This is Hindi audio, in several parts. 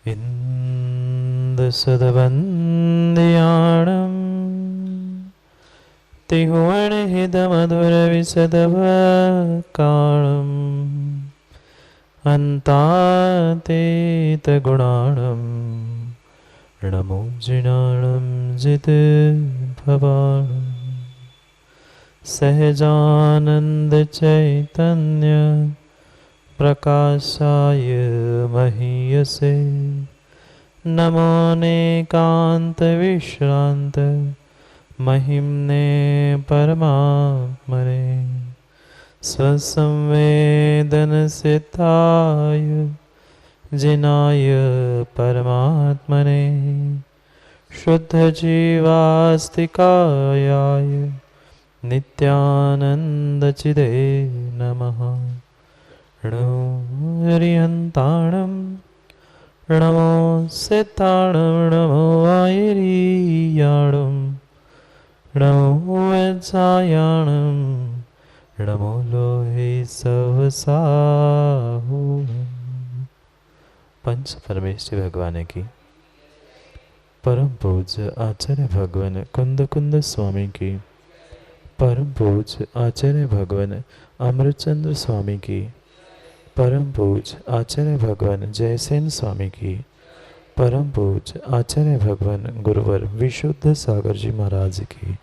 इन्दुसुतवन्द्याणं त्रिभुवनहितमधुरविशदकाणम् अन्तातीतगुणाणं नमो जिनाणं जितभवाणं सहजानन्दचैतन्य प्रकाशाय महीयसे नमोऽनेकान्तविश्रान्त महिम्ने परमात्मने स्वसंवेदनसिद्धाय जिनाय परमात्मने शुद्धजीवास्तिकायाय नित्यानन्दचिदे नमः। नमो हरिहन्ताणं नमो सिद्धाणं नमो आयरीयाणं नमो वत्सायाणं नमो लोहे सवसाहु। पंच परमेश्वर भगवान की परम पूज्य आचार्य भगवान कुंद कुंद स्वामी की परम पूज्य आचार्य भगवान अमृतचंद्र स्वामी की परम पूज्य आचार्य भगवान जयसेन स्वामी की परम पूज्य आचार्य भगवान गुरुवर विशुद्ध सागर जी महाराज की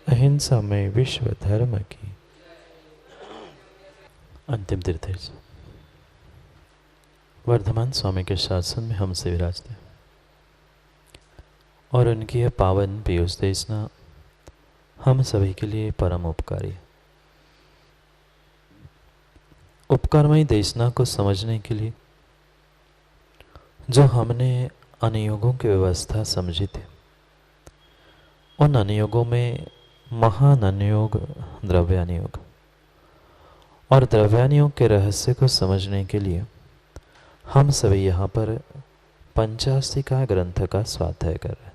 अहिंसा में विश्व धर्म की अंतिम तीर्थेज वर्धमान स्वामी के शासन में हमसे विराजते और उनकी यह पावन पीयूष देशना हम सभी के लिए परम उपकारी। उपकारमयी देशना को समझने के लिए जो हमने अनुयोगों की व्यवस्था समझी थी, उन अनुयोगों में महान अनुयोग द्रव्यानुयोग और द्रव्यानुयोग के रहस्य को समझने के लिए हम सभी यहाँ पर पंचास्तिका ग्रंथ का स्वाध्याय कर रहे हैं।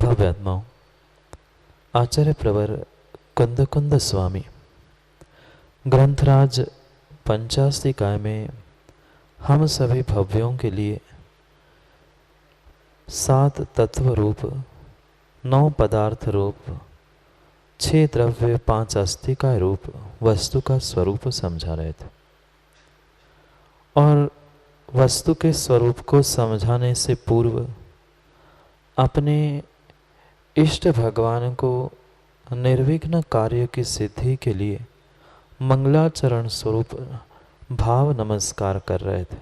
भव्यात्माओं, आचार्य प्रवर कुंद कुंद स्वामी ग्रंथराज पंचास्तिकाय में हम सभी भव्यों के लिए 7 तत्व रूप, 9 पदार्थ रूप, 6 द्रव्य, 5 अस्तिकाय रूप वस्तु का स्वरूप समझा रहे थे। और वस्तु के स्वरूप को समझाने से पूर्व अपने इष्ट भगवान को निर्विघ्न कार्य की सिद्धि के लिए मंगलाचरण स्वरूप भाव नमस्कार कर रहे थे।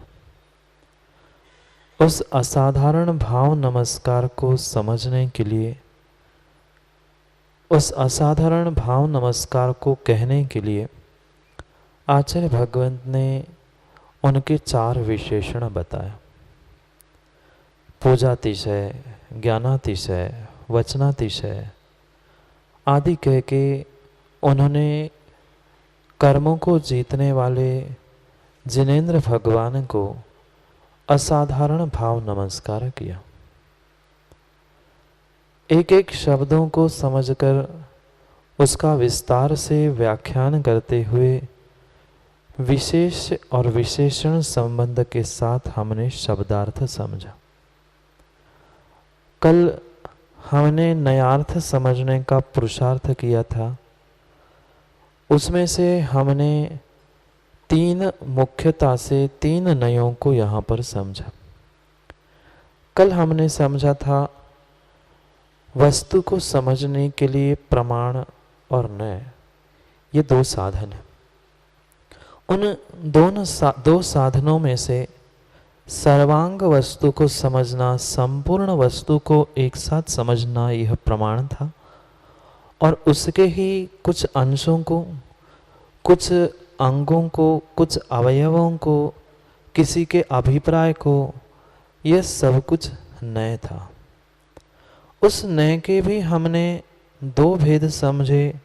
उस असाधारण भाव नमस्कार को समझने के लिए, उस असाधारण भाव नमस्कार को कहने के लिए आचार्य भगवंत ने उनके 4 विशेषण बताए। पूजातिशय, ज्ञानातिशय, वचनातिशय आदि कह के उन्होंने कर्मों को जीतने वाले जिनेंद्र भगवान को असाधारण भाव नमस्कार किया। एक एक शब्दों को समझकर उसका विस्तार से व्याख्यान करते हुए विशेष और विशेषण संबंध के साथ हमने शब्दार्थ समझा। कल हमने नयार्थ समझने का पुरुषार्थ किया था। उसमें से हमने 3 मुख्यता से 3 नयों को यहाँ पर समझा। कल हमने समझा था वस्तु को समझने के लिए प्रमाण और नय, ये 2 साधन हैं। उन दो साधनों में से सर्वांग वस्तु को समझना, संपूर्ण वस्तु को एक साथ समझना, यह प्रमाण था। और उसके ही कुछ अंशों को, कुछ अंगों को, कुछ अवयवों को, किसी के अभिप्राय को, यह सब कुछ नय था। उस नय के भी हमने 2 भेद समझे,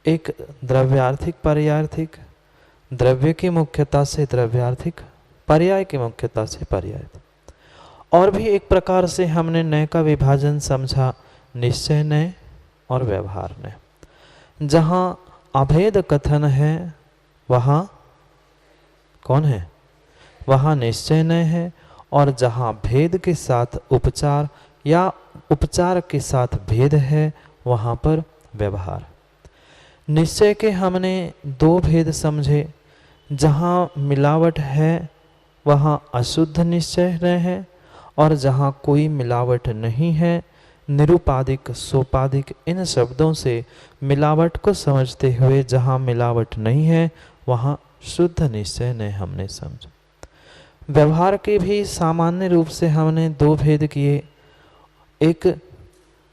एक द्रव्यार्थिक पर्यार्थिक, द्रव्य की मुख्यता से द्रव्यार्थिक, पर्याय की मुख्यता से पर्याय। और भी एक प्रकार से हमने नय का विभाजन समझा, निश्चय नय और व्यवहार नय। जहाँ अभेद कथन है वहाँ कौन है? वहाँ निश्चय नय है। और जहाँ भेद के साथ उपचार या उपचार के साथ भेद है वहाँ पर व्यवहार। निश्चय के हमने दो भेद समझे। जहाँ मिलावट है वहाँ अशुद्ध निश्चय है, और जहाँ कोई मिलावट नहीं है, निरुपाधिक सोपाधिक इन शब्दों से मिलावट को समझते हुए जहाँ मिलावट नहीं है वहाँ शुद्ध निश्चय ने हमने समझा। व्यवहार के भी सामान्य रूप से हमने दो भेद किए, एक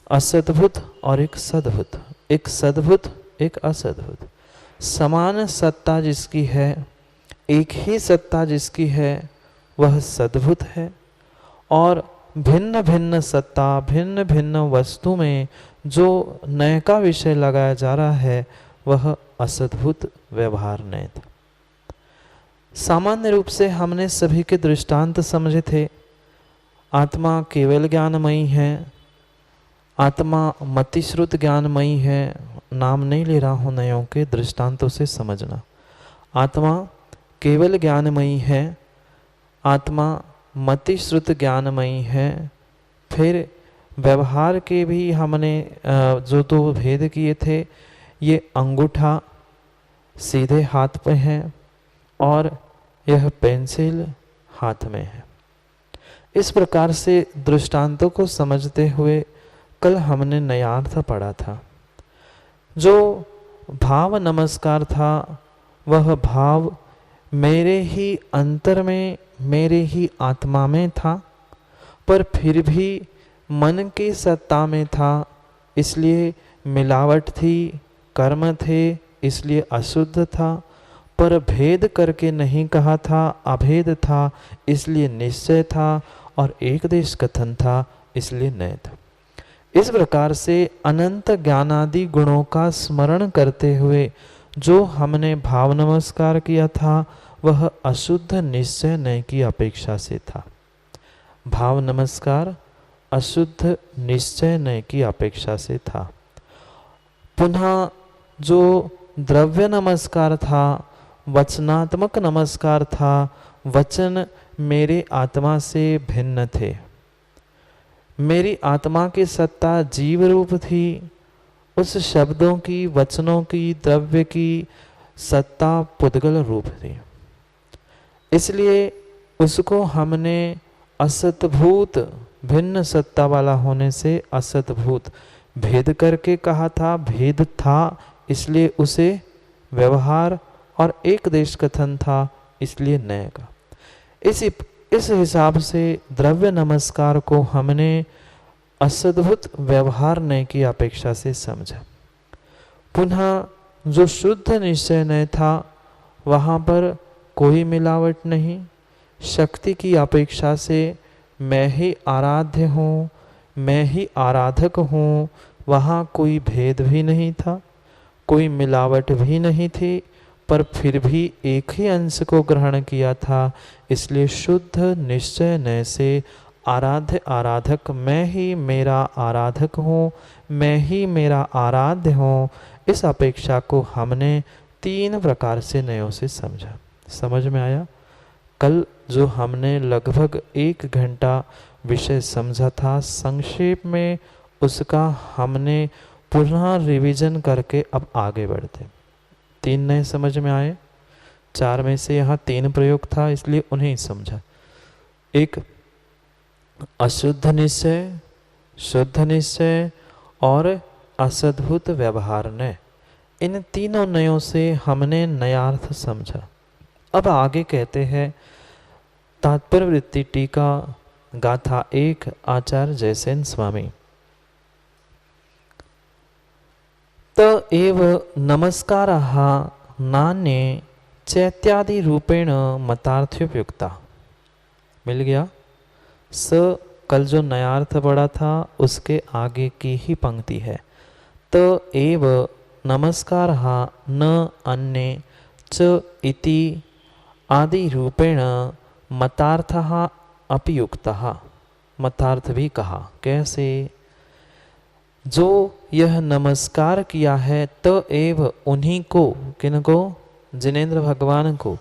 असद्भुत और एक सद्भुत, एक सद्भुत एक असद्भुत। समान सत्ता जिसकी है, एक ही सत्ता जिसकी है वह सद्भुत है, और भिन्न भिन्न सत्ता भिन्न भिन्न वस्तु में जो नए का विषय लगाया जा रहा है वह असद्भुत व्यवहार नए था। सामान्य रूप से हमने सभी के दृष्टांत समझे थे। आत्मा केवल ज्ञानमयी है, आत्मा मतिश्रुत ज्ञानमयी है। नाम नहीं ले रहा हूँ नयों के, दृष्टांतों से समझना। आत्मा केवल ज्ञानमयी है, आत्मा मतिश्रुत ज्ञानमयी है। फिर व्यवहार के भी हमने जो दो भेद किए थे, ये अंगूठा सीधे हाथ पे है और यह पेंसिल हाथ में है। इस प्रकार से दृष्टांतों को समझते हुए कल हमने नयार्थ पढ़ा था। जो भाव नमस्कार था वह भाव मेरे ही अंतर में, मेरे ही आत्मा में था, पर फिर भी मन की सत्ता में था, इसलिए मिलावट थी, कर्म थे इसलिए अशुद्ध था। पर भेद करके नहीं कहा था, अभेद था इसलिए निश्चय था, और एक देश कथन था इसलिए नय था। इस प्रकार से अनंत ज्ञानादि गुणों का स्मरण करते हुए जो हमने भाव नमस्कार किया था वह अशुद्ध निश्चय नय की अपेक्षा से था। भाव नमस्कार अशुद्ध निश्चय नय की अपेक्षा से था। पुनः जो द्रव्य नमस्कार था, वचनात्मक नमस्कार था, वचन मेरे आत्मा से भिन्न थे। मेरी आत्मा की सत्ता जीव रूप थी, उस शब्दों की, वचनों की, द्रव्य की सत्ता पुद्गल रूप थी। इसलिए उसको हमने असतभूत, भिन्न सत्ता वाला होने से असतभूत भेद करके कहा था। भेद था इसलिए उसे व्यवहार, और एक देश कथन था इसलिए नय का। इस हिसाब से द्रव्य नमस्कार को हमने असद्भुत व्यवहार नय की अपेक्षा से समझा। पुनः जो शुद्ध निश्चय नय था वहाँ पर कोई मिलावट नहीं। शक्ति की अपेक्षा से मैं ही आराध्य हूँ, मैं ही आराधक हूँ, वहाँ कोई भेद भी नहीं था, कोई मिलावट भी नहीं थी, पर फिर भी एक ही अंश को ग्रहण किया था। इसलिए शुद्ध निश्चय नय से आराध्य आराधक, मैं ही मेरा आराधक हूँ, मैं ही मेरा आराध्य हूँ, इस अपेक्षा को हमने तीन प्रकार से नयों से समझा। समझ में आया? कल जो हमने लगभग 1 घंटा विषय समझा था, संक्षेप में उसका हमने पुनः रिवीजन करके अब आगे बढ़ते। 3 नए समझ में आए। 4 में से यहाँ 3 प्रयोग था इसलिए उन्हें समझा। एक अशुद्ध निश्चय, शुद्ध निश्चय और असद्भुत व्यवहार ने, इन तीनों नयों से हमने नयार्थ समझा। अब आगे कहते हैं तात्पर्य वृत्ति टीका गाथा 1 आचार्य जयसेन स्वामी। त एव नमस्काराः नान्ये चैत्यादि रूपेण मतार्थोपयुक्ता। मिल गया? स कल जो नयार्थ पढ़ा था उसके आगे की ही पंक्ति है। त एव नमस्काराः न अन्ये च इति आदि रूपेण मतार्थः अपयुक्तः। मतार्थ भी कहा। कैसे? जो यह नमस्कार किया है तो एव उन्हीं को, किनको? जिनेंद्र भगवान को,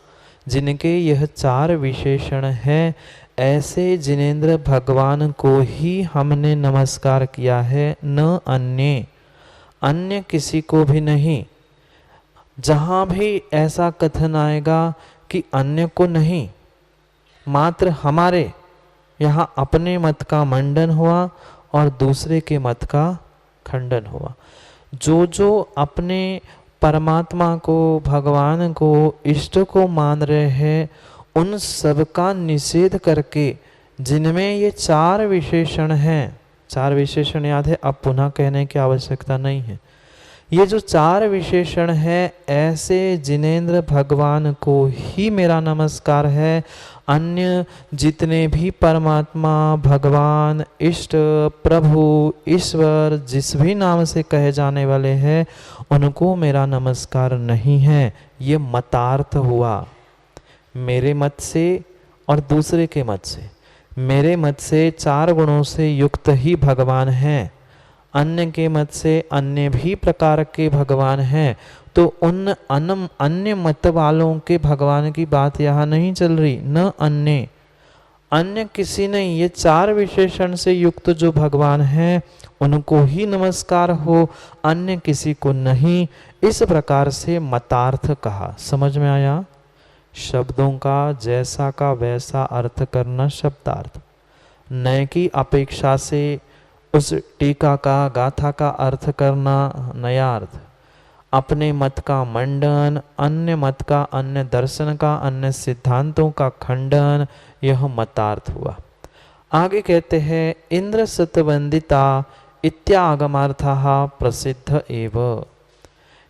जिनके यह 4 विशेषण हैं, ऐसे जिनेंद्र भगवान को ही हमने नमस्कार किया है, न अन्य किसी को भी नहीं। जहाँ भी ऐसा कथन आएगा कि अन्य को नहीं, मात्र हमारे यहाँ अपने मत का मंडन हुआ और दूसरे के मत का खंडन हुआ। जो अपने परमात्मा को, भगवान को, इष्ट को मान रहे हैं, उन सब का निषेध करके, जिनमें ये 4 विशेषण हैं, 4 विशेषण याद है, अब पुनः कहने की आवश्यकता नहीं है। ये जो 4 विशेषण है, ऐसे जिनेंद्र भगवान को ही मेरा नमस्कार है। अन्य जितने भी परमात्मा, भगवान, इष्ट, प्रभु, ईश्वर, जिस भी नाम से कहे जाने वाले हैं, उनको मेरा नमस्कार नहीं है। ये मतार्थ हुआ मेरे मत से और दूसरे के मत से। मेरे मत से 4 गुणों से युक्त ही भगवान हैं, अन्य के मत से अन्य भी प्रकार के भगवान हैं। तो उन अन्य मत वालों के भगवान की बात यहाँ नहीं चल रही, न अन्य किसी नहीं। ये 4 विशेषण से युक्त जो भगवान हैं, उनको ही नमस्कार हो, अन्य किसी को नहीं। इस प्रकार से मतार्थ कहा। समझ में आया? शब्दों का जैसा का वैसा अर्थ करना शब्दार्थ, नए की अपेक्षा से उस टीका का, गाथा का अर्थ करना नया अर्थ। अपने मत का मंडन, अन्य मत का, अन्य दर्शन का, अन्य सिद्धांतों का खंडन, यह मतार्थ हुआ। आगे कहते हैं इंद्र सतवंदिता इत्यागमार्थः प्रसिद्ध एव।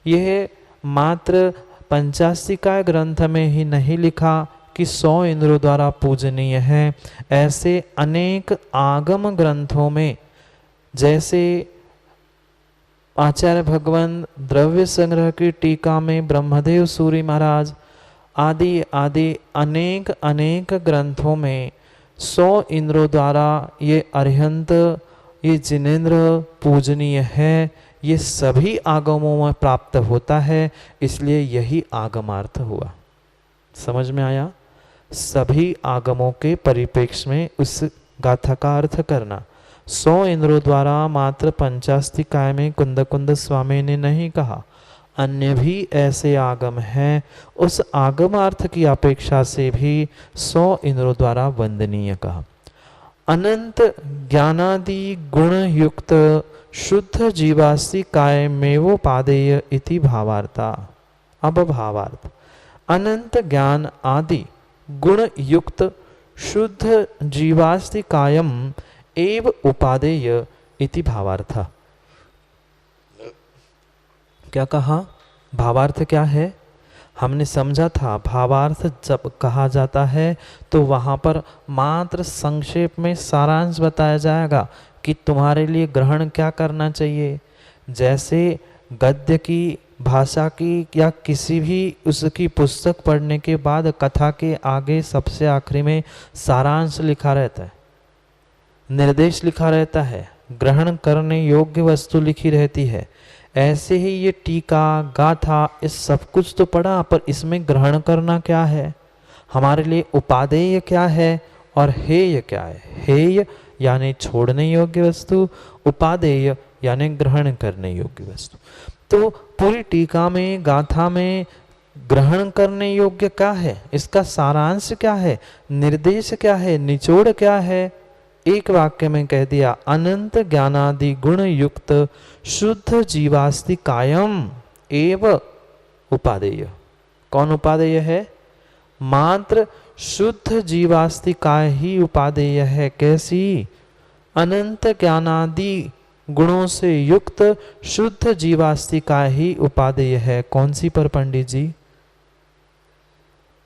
यह मात्र पंचास्तिकाय ग्रंथ में ही नहीं लिखा कि 100 इंद्रों द्वारा पूजनीय है। ऐसे अनेक आगम ग्रंथों में, जैसे आचार्य भगवान द्रव्य संग्रह की टीका में ब्रह्मदेव सूरी महाराज आदि आदि अनेक अनेक ग्रंथों में 100 इंद्रों द्वारा ये अरिहंत, ये जिनेंद्र पूजनीय है, ये सभी आगमों में प्राप्त होता है, इसलिए यही आगमार्थ हुआ। समझ में आया? सभी आगमों के परिप्रेक्ष्य में उस गाथा का अर्थ करना। 100 इंद्रों द्वारा मात्र पंचास्तिकाय में कुंद स्वामी ने नहीं कहा, अन्य भी ऐसे आगम हैं, उस आगमार्थ की अपेक्षा से भी 100 इंद्रों द्वारा वंदनीय कहा। अनंत ज्ञानादि गुण युक्त शुद्ध जीवास्ति कायमेवोपादेय इति भावार्था। अब भावार्थ, अनंत ज्ञान आदि गुण युक्त शुद्ध जीवास्ति कायम एव उपादेय इति भावार्थ। क्या कहा? भावार्थ क्या है? हमने समझा था भावार्थ जब कहा जाता है तो वहाँ पर मात्र संक्षेप में सारांश बताया जाएगा कि तुम्हारे लिए ग्रहण क्या करना चाहिए। जैसे गद्य की भाषा की या किसी भी उसकी पुस्तक पढ़ने के बाद कथा के आगे सबसे आखिरी में सारांश लिखा रहता है, निर्देश लिखा रहता है, ग्रहण करने योग्य वस्तु लिखी रहती है। ऐसे ही ये टीका, गाथा, इस सब कुछ तो पढ़ा, पर इसमें ग्रहण करना क्या है, हमारे लिए उपादेय क्या है और हेय क्या है। हेय यानी छोड़ने योग्य वस्तु, उपादेय यानी ग्रहण करने योग्य वस्तु। तो पूरी टीका में, गाथा में ग्रहण करने योग्य क्या है, इसका सारांश क्या है, निर्देश क्या है, निचोड़ क्या है, एक वाक्य में कह दिया, अनंत ज्ञानादि गुण युक्त शुद्ध जीवास्ति कायम एव उपादेय। कौन उपादेय है? मात्र शुद्ध जीवास्ति काय ही उपादेय है। कैसी? अनंत ज्ञानादि गुणों से युक्त शुद्ध जीवास्ति काय ही उपादेय है। कौन सी पर पंडित जी?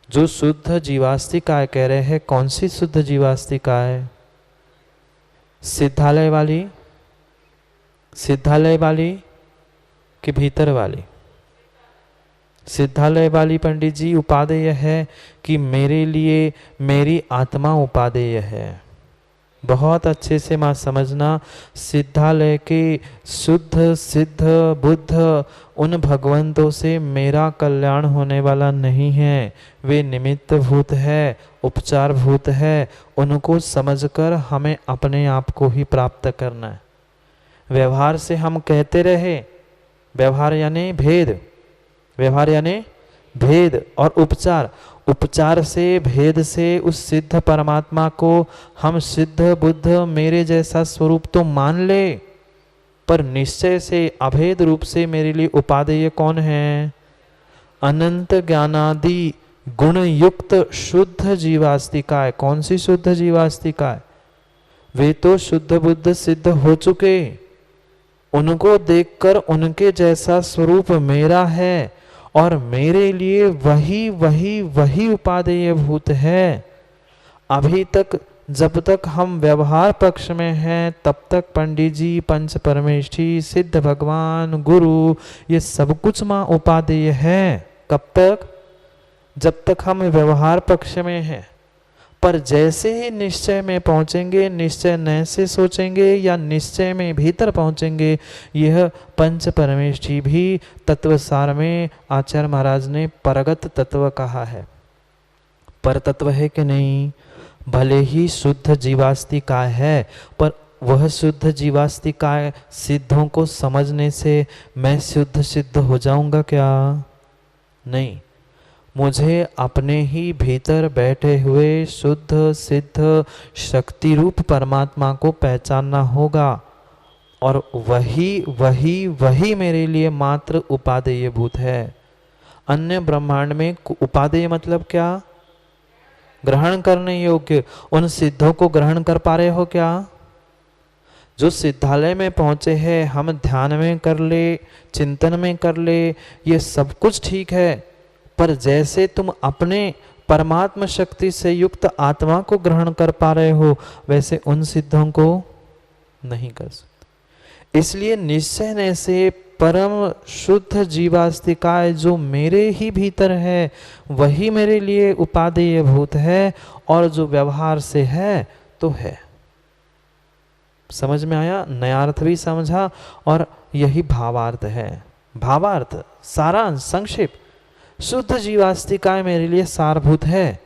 जो शुद्ध जीवास्ति काय कह रहे हैं, कौन सी शुद्ध जीवास्ति काय? सिद्धालय वाली, सिद्धालय वाली कि भीतर वाली? सिद्धालय वाली पंडित जी उपादेय है कि मेरे लिए मेरी आत्मा उपादेय है? बहुत अच्छे से माँ समझना, सिद्धालय के शुद्ध सिद्ध बुद्ध उन भगवंतों से मेरा कल्याण होने वाला नहीं है, वे निमित्त भूत है, उपचार भूत है। उनको समझकर हमें अपने आप को ही प्राप्त करना है। व्यवहार से हम कहते रहे, व्यवहार यानी भेद, व्यवहार यानी भेद, और उपचार, उपचार से भेद से उस सिद्ध परमात्मा को हम सिद्ध बुद्ध मेरे जैसा स्वरूप तो मान ले, पर निश्चय से अभेद रूप से मेरे लिए उपादेय कौन है? अनंत ज्ञानादि गुण युक्त शुद्ध जीवास्तिका है। कौन सी शुद्ध जीवास्तिका है? वे तो शुद्ध बुद्ध सिद्ध हो चुके, उनको देखकर उनके जैसा स्वरूप मेरा है, और मेरे लिए वही वही वही उपादेय भूत है। अभी तक जब तक हम व्यवहार पक्ष में हैं, तब तक पंडित जी, पंच परमेष्ठी, सिद्ध भगवान, गुरु, ये सब कुछ माँ उपादेय है। कब तक? जब तक हम व्यवहार पक्ष में हैं। पर जैसे ही निश्चय में पहुंचेंगे, निश्चय नए से सोचेंगे या निश्चय में भीतर पहुंचेंगे, यह पंच परमेष्ठी भी तत्वसार में आचार्य महाराज ने परगत तत्व कहा है। पर तत्व है कि नहीं? भले ही शुद्ध जीवास्तिका है, पर वह शुद्ध जीवास्तिका सिद्धों को समझने से मैं शुद्ध सिद्ध हो जाऊंगा क्या? नहीं, मुझे अपने ही भीतर बैठे हुए शुद्ध सिद्ध शक्ति रूप परमात्मा को पहचानना होगा, और वही वही वही मेरे लिए मात्र उपादेय भूत है। अन्य ब्रह्मांड में उपादेय मतलब क्या? ग्रहण करने योग्य। उन सिद्धों को ग्रहण कर पा रहे हो क्या? जो सिद्धालय में पहुंचे हैं, हम ध्यान में कर ले, चिंतन में कर ले, ये सब कुछ ठीक है, पर जैसे तुम अपने परमात्मा शक्ति से युक्त आत्मा को ग्रहण कर पा रहे हो, वैसे उन सिद्धों को नहीं कर सकते। इसलिए निश्चय से परम शुद्ध जीवास्तिकाय जो मेरे ही भीतर है, वही मेरे लिए उपादेय भूत है, और जो व्यवहार से है तो है। समझ में आया? नयार्थ भी समझा, और यही भावार्थ है। भावार्थ, सारांश, संक्षेप। शुद्ध जीवास्तिकाय मेरे लिए सारभूत है।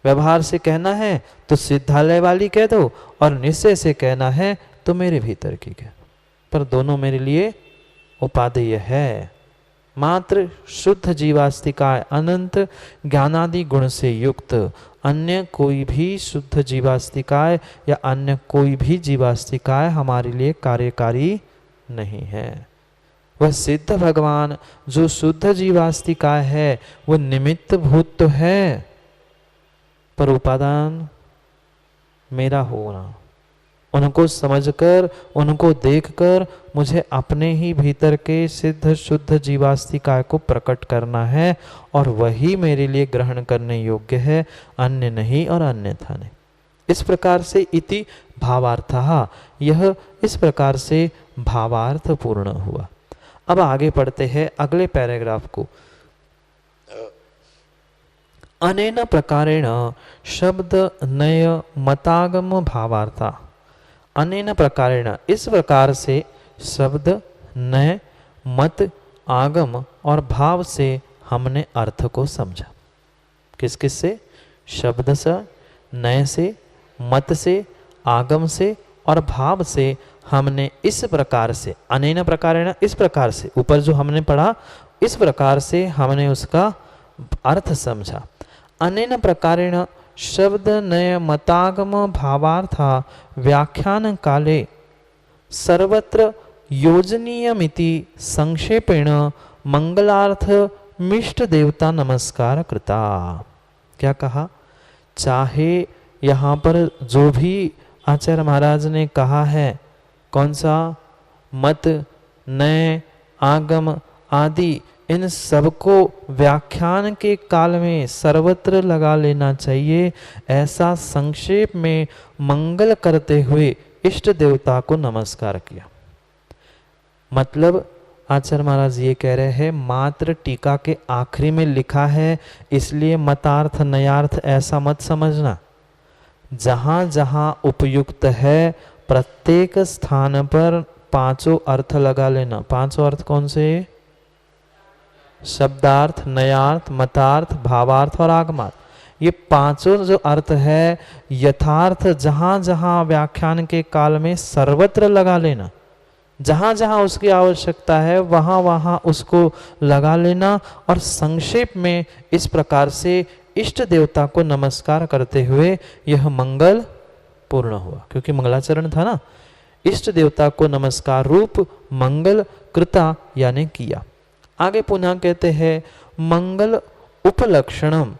व्यवहार से कहना है तो सिद्धालय वाली कह दो, और निश्चय से कहना है तो मेरे भीतर की कह, पर दोनों मेरे लिए उपादेय है। मात्र शुद्ध जीवास्तिकाय अनंत ज्ञानादि गुण से युक्त, अन्य कोई भी शुद्ध जीवास्तिकाय या अन्य कोई भी जीवास्तिकाय हमारे लिए कार्यकारी नहीं है। वह सिद्ध भगवान जो शुद्ध जीवास्तिकाय है, वह निमित्त भूत तो है, पर उपादान मेरा होना। उनको समझकर, उनको देखकर मुझे अपने ही भीतर के सिद्ध शुद्ध जीवास्तिकाय को प्रकट करना है, और वही मेरे लिए ग्रहण करने योग्य है, अन्य नहीं और अन्यथा नहीं। इस प्रकार से इति भावार्थः, यह इस प्रकार से भावार्थ पूर्ण हुआ। अब आगे पढ़ते हैं अगले पैराग्राफ को। अनेन प्रकारेण शब्द नय मतागम भावार्था। अनेन प्रकारेण, इस प्रकार से शब्द नय मत आगम और भाव से हमने अर्थ को समझा। किस किस से? शब्द से, नय से, मत से, आगम से और भाव से हमने इस प्रकार से, अनेन प्रकारेण, इस प्रकार से, ऊपर जो हमने पढ़ा इस प्रकार से हमने उसका अर्थ समझा। अनेन प्रकारेण शब्द नय मतागम भावार्था व्याख्यान काले सर्वत्र योजनीयमिति संक्षेपेण मंगलार्थ मिष्ट देवता नमस्कार कृता। क्या कहा? चाहे यहाँ पर जो भी आचार्य महाराज ने कहा है, कौन सा? मत, नय, आगम आदि, इन सबको व्याख्यान के काल में सर्वत्र लगा लेना चाहिए। ऐसा संक्षेप में मंगल करते हुए इष्ट देवता को नमस्कार किया। मतलब आचार्य महाराज ये कह रहे हैं, मात्र टीका के आखिरी में लिखा है इसलिए मतार्थ नयार्थ ऐसा मत समझना। जहाँ जहाँ उपयुक्त है प्रत्येक स्थान पर पांचों अर्थ लगा लेना। पांचों अर्थ कौन से? शब्दार्थ, नयार्थ, मतार्थ, भावार्थ और आगमार्थ। ये पांचों जो अर्थ है यथार्थ जहां जहां व्याख्यान के काल में सर्वत्र लगा लेना। जहां जहां उसकी आवश्यकता है वहां वहां उसको लगा लेना। और संक्षेप में इस प्रकार से इष्ट देवता को नमस्कार करते हुए यह मंगल पूर्ण हुआ, क्योंकि मंगलाचरण था ना। इष्ट देवता को नमस्कार रूप मंगल कृता यानी किया। आगे पुनः कहते हैं मंगल उपलक्षणम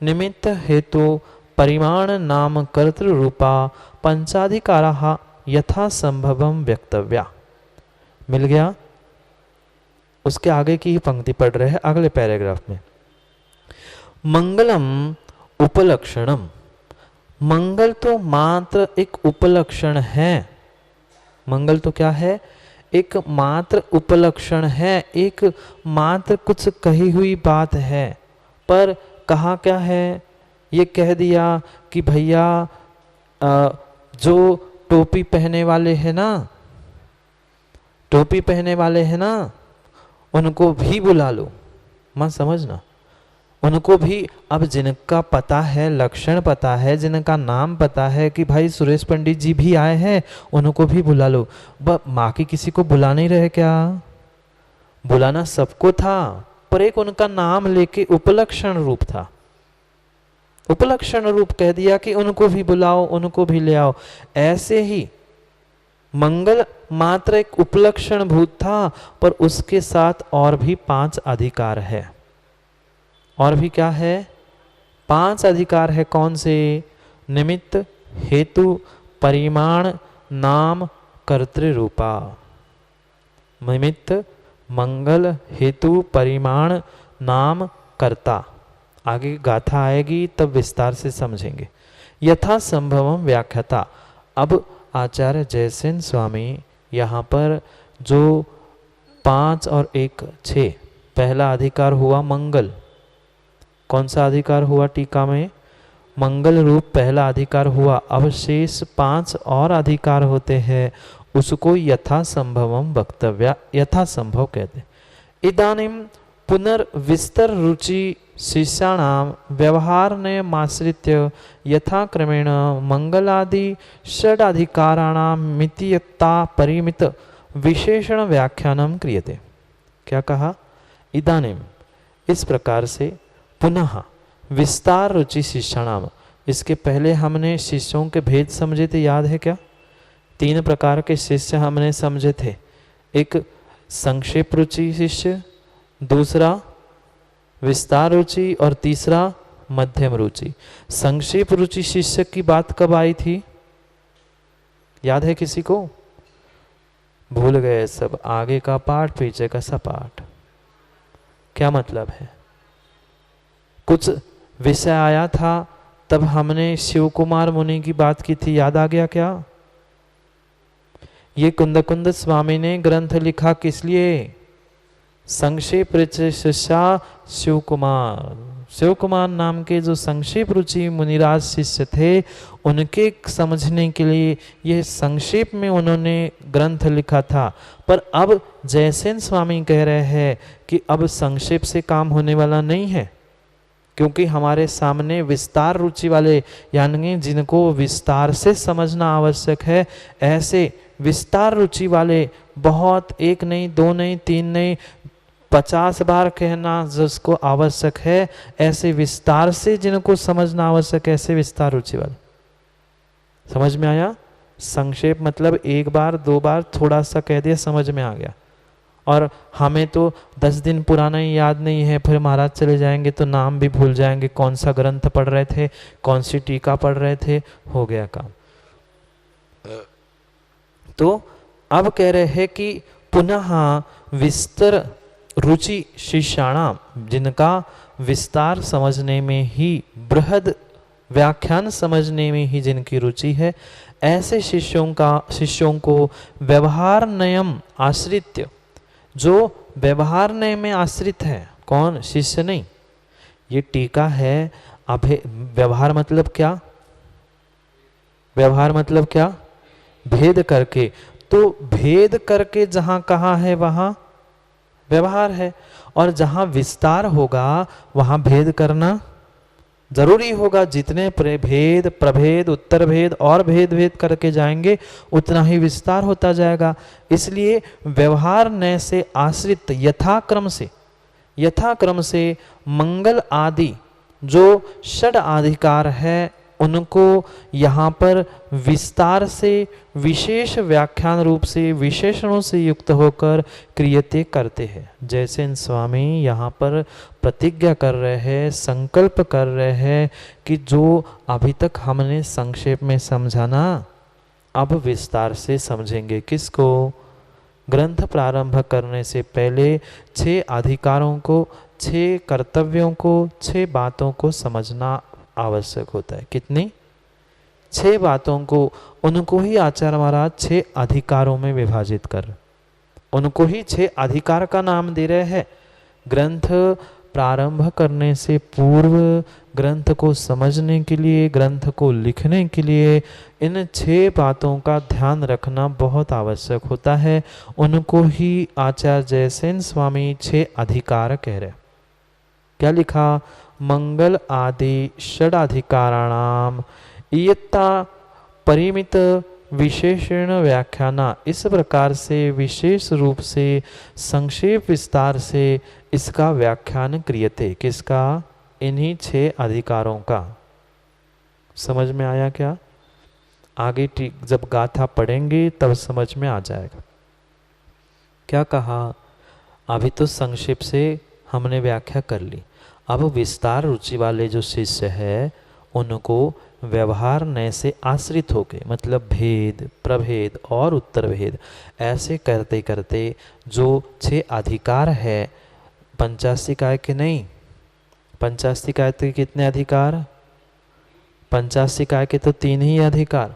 निमित्त हेतु परिमाण नाम कर्तृ रूपा पंचाधिकारा यथा संभवम व्यक्तव्या। मिल गया? उसके आगे की ही पंक्ति पढ़ रहे हैं अगले पैराग्राफ में। मंगलम उपलक्षणम, मंगल तो मात्र एक उपलक्षण है। मंगल तो क्या है? एक मात्र उपलक्षण है, एक मात्र कुछ कही हुई बात है। पर कहा क्या है? ये कह दिया कि भैया जो टोपी पहने वाले हैं ना, टोपी पहने वाले हैं ना, उनको भी बुला लो। मत समझना, उनको भी। अब जिनका पता है, लक्षण पता है, जिनका नाम पता है कि भाई सुरेश पंडित जी भी आए हैं, उनको भी बुला लो। माँ की किसी को बुला नहीं रहे क्या? बुलाना सबको था, पर एक उनका नाम लेके उपलक्षण रूप था। उपलक्षण रूप कह दिया कि उनको भी बुलाओ, उनको भी ले आओ। ऐसे ही मंगल मात्र एक उपलक्षण भूत था, पर उसके साथ और भी 5 अधिकार है। और भी क्या है? 5 अधिकार है। कौन से? निमित्त, हेतु, परिमाण, नाम, कर्तृ रूपा। निमित्त, मंगल, हेतु, परिमाण, नाम, कर्ता। आगे गाथा आएगी तब विस्तार से समझेंगे। यथा संभवम व्याख्याता। अब आचार्य जयसेन स्वामी यहाँ पर जो 5 और 1 6, पहला अधिकार हुआ मंगल। कौन सा अधिकार हुआ? टीका में मंगल रूप पहला अधिकार हुआ। अब शेष 5 और अधिकार होते हैं, उसको यथा संभवम वक्तव्य, यथा संभव कहते। इदानीम पुनर्विस्तर रुचि शिष्याणाम व्यवहारनयमाश्रित्य यथाक्रमेण मंगलादि षडाधिकाराणाम मितियता परिमित विशेषण व्याख्यानम क्रियते। क्या कहा? इदानीम, इस प्रकार से पुनः विस्तार रुचि शिष्याणाम। इसके पहले हमने शिष्यों के भेद समझे थे, याद है क्या? 3 प्रकार के शिष्य हमने समझे थे। एक संक्षेप रुचि शिष्य, दूसरा विस्तार रुचि और तीसरा मध्यम रुचि। संक्षेप रुचि शिष्य की बात कब आई थी? याद है किसी को? भूल गए सब। आगे का पाठ, पीछे का सपाट। क्या मतलब है? कुछ विषय आया था, तब हमने शिव कुमार मुनि की बात की थी, याद आ गया क्या? ये कुंद स्वामी ने ग्रंथ लिखा किस लिए? संक्षेप रुचि शिष्या शिव कुमार नाम के जो संक्षेप रुचि मुनिराज शिष्य थे, उनके समझने के लिए ये संक्षेप में उन्होंने ग्रंथ लिखा था। पर अब जयसेन स्वामी कह रहे हैं कि अब संक्षेप से काम होने वाला नहीं है, क्योंकि हमारे सामने विस्तार रुचि वाले, यानी जिनको विस्तार से समझना आवश्यक है, ऐसे विस्तार रुचि वाले बहुत, 1 नहीं, 2 नहीं, 3 नहीं, 50 बार कहना जिसको आवश्यक है, ऐसे विस्तार से जिनको समझना आवश्यक है, ऐसे विस्तार रुचि वाले। समझ में आया? संक्षेप मतलब 1 बार 2 बार थोड़ा सा कह दिया, समझ में आ गया। और हमें तो 10 दिन पुराना ही याद नहीं है, फिर महाराज चले जाएंगे तो नाम भी भूल जाएंगे, कौन सा ग्रंथ पढ़ रहे थे, कौन सी टीका पढ़ रहे थे, हो गया काम। तो अब कह रहे हैं कि पुनः विस्तर रुचि शिष्याणाम, जिनका विस्तार समझने में ही, बृहद व्याख्यान समझने में ही जिनकी रुचि है, ऐसे शिष्यों को व्यवहार नयम आश्रित्य, जो व्यवहार नय में आश्रित है। कौन? शिष्य नहीं, ये टीका है। व्यवहार मतलब क्या? व्यवहार मतलब क्या? भेद करके। तो भेद करके जहां कहा है वहां व्यवहार है, और जहां विस्तार होगा वहां भेद करना जरूरी होगा। जितने भेद, प्रभेद, उत्तर भेद और भेद भेद करके जाएंगे उतना ही विस्तार होता जाएगा। इसलिए व्यवहार नय से आश्रित यथाक्रम से मंगल आदि जो षड अधिकार है उनको यहाँ पर विस्तार से विशेष व्याख्यान रूप से विशेषणों से युक्त होकर क्रियते करते हैं। जैसे इन स्वामी यहाँ पर प्रतिज्ञा कर रहे हैं, संकल्प कर रहे हैं कि जो अभी तक हमने संक्षेप में समझा ना, अब विस्तार से समझेंगे। किसको? ग्रंथ प्रारंभ करने से पहले 6 अधिकारों को, 6 कर्तव्यों को, 6 बातों को समझना आवश्यक होता है। कितनी? 6 बातों को। उनको ही आचार्य महाराज 6 अधिकारों में विभाजित कर, उनको ही 6 अधिकार का नाम दे रहे हैं। ग्रंथ प्रारंभ करने से पूर्व ग्रंथ को समझने के लिए, ग्रंथ को लिखने के लिए इन 6 बातों का ध्यान रखना बहुत आवश्यक होता है। उनको ही आचार्य जयसेन स्वामी 6 अधिकार कह रहे। क्या लिखा? मंगल आदि षडाधिकाराणाम इयत्ता परिमित विशेषण व्याख्याना। इस प्रकार से विशेष रूप से संक्षेप विस्तार से इसका व्याख्यान क्रियते। किसका? इन्हीं 6 अधिकारों का। समझ में आया क्या? आगे जब गाथा पढ़ेंगे तब समझ में आ जाएगा। क्या कहा? अभी तो संक्षेप से हमने व्याख्या कर ली। अब विस्तार रुचि वाले जो शिष्य है उनको व्यवहार नय से आश्रित होके, मतलब भेद, प्रभेद और उत्तर भेद ऐसे करते करते जो 6 अधिकार है, पंचाशिकाय के नहीं, पंचाशिकाय के कितने अधिकार? पंचाशिकाय के तो 3 ही अधिकार,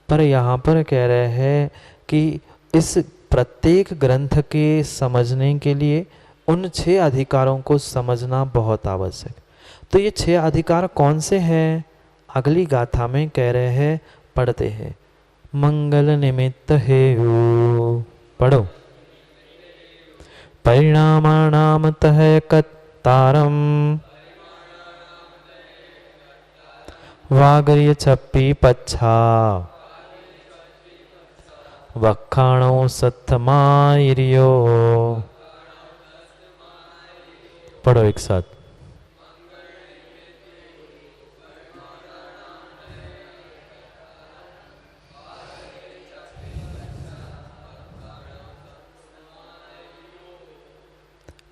पर यहाँ पर कह रहे हैं कि इस प्रत्येक ग्रंथ के समझने के लिए उन 6 अधिकारों को समझना बहुत आवश्यक। तो ये 6 अधिकार कौन से हैं? अगली गाथा में कह रहे हैं, पढ़ते हैं। मंगल निमित्त हेयु, पढ़ो। परिणामाणाम तह कत्तारम वागर्य छप्पी पच्छा वक्खाणो सत्थमायिर्यो। पढ़ो एक साथ।